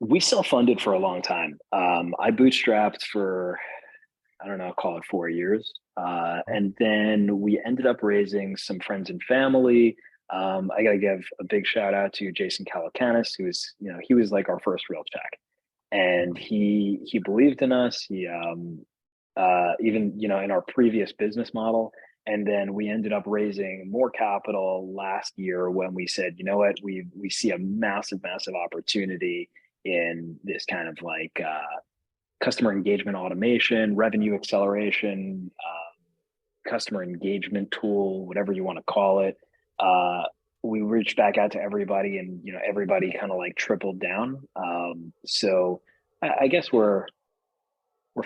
We self-funded for a long time. I bootstrapped for, I don't know, call it 4 years. And then we ended up raising some friends and family. I got to give a big shout out to Jason Calacanis, he was like our first real check. And he believed in us. Even, in our previous business model. And then we ended up raising more capital last year when we said, you know what, we see a massive, massive opportunity in this kind of like customer engagement automation, revenue acceleration, customer engagement tool, whatever you want to call it. Uh, we reached back out to everybody, and everybody kind of like tripled down. So I guess we're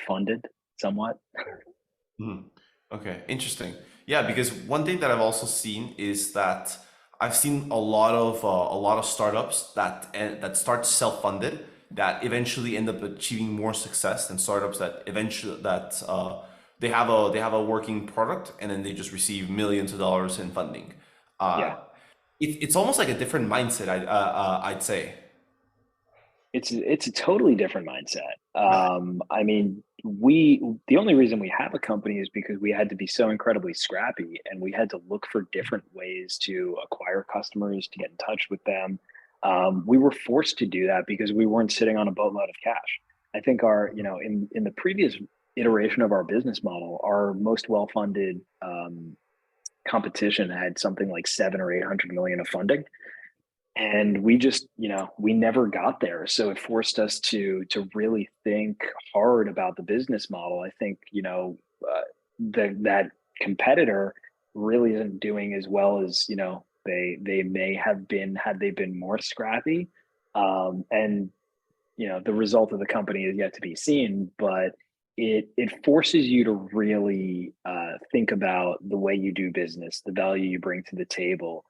funded somewhat. Mhm. Okay, interesting. Yeah, because one thing that I've also seen is that I've seen a lot of startups that start self-funded that eventually end up achieving more success than startups that eventually that they have a working product and then they just receive millions of dollars in funding. Yeah. It's almost like a different mindset. I'd say. It's a totally different mindset. I mean, we the only reason we have a company is because we had to be so incredibly scrappy, and we had to look for different ways to acquire customers, to get in touch with them. We were forced to do that because we weren't sitting on a boatload of cash. I think in the previous iteration of our business model, our most well-funded competition had something like 7 or 800 million of funding, and we just we never got there, so it forced us to really think hard about the business model. I think that competitor really isn't doing as well as they may have been had they been more scrappy. And the result of the company is yet to be seen, but it forces you to really think about the way you do business, the value you bring to the table.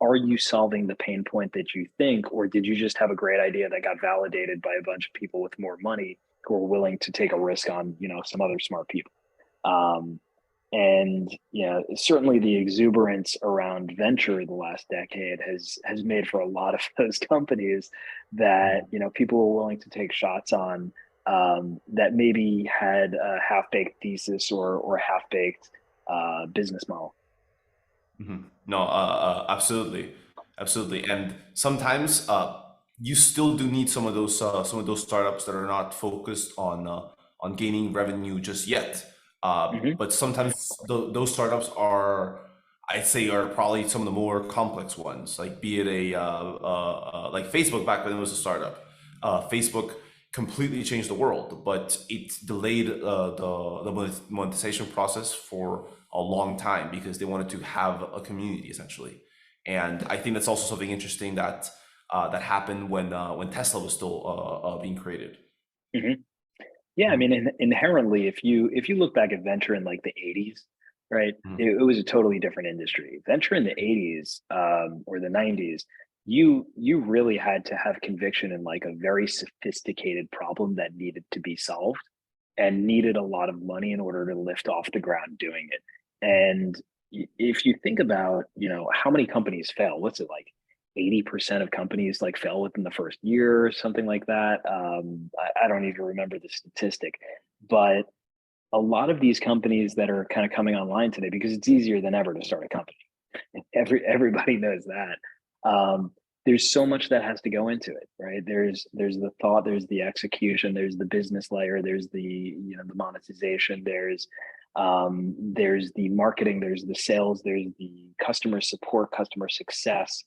Are you solving the pain point that you think, or did you just have a great idea that got validated by a bunch of people with more money who are willing to take a risk on some other smart people? Um, and certainly the exuberance around venture the last decade has made for a lot of those companies that people were willing to take shots on, that maybe had a half-baked thesis or half-baked business model. No, absolutely, absolutely. And sometimes you still do need some of those startups that are not focused on gaining revenue just yet. Hmm. But sometimes those startups are, I'd say, are probably some of the more complex ones. Like be it like Facebook back when it was a startup. Facebook completely changed the world, but it delayed the monetization process for a long time because they wanted to have a community essentially. And I think that's also something interesting that happened when Tesla was still being created. Hmm. Yeah, I Mhm, mean, inherently, if you look back at venture in like the '80s, right, mhm, it was a totally different industry. Venture in the '80s, or the '90s, you really had to have conviction in like a very sophisticated problem that needed to be solved, and needed a lot of money in order to lift off the ground doing it. And if you think about, how many companies fail, what's it like? 80% of companies like fail within the first year or something like that. I don't even remember the statistic, but a lot of these companies that are kind of coming online today, because it's easier than ever to start a company. Everybody knows that. There's so much that has to go into it, right? There's the thought, there's the execution, there's the business layer, there's the the monetization, there's the marketing, there's the sales, there's the customer support, customer success.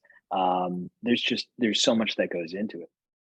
There's so much that goes into it.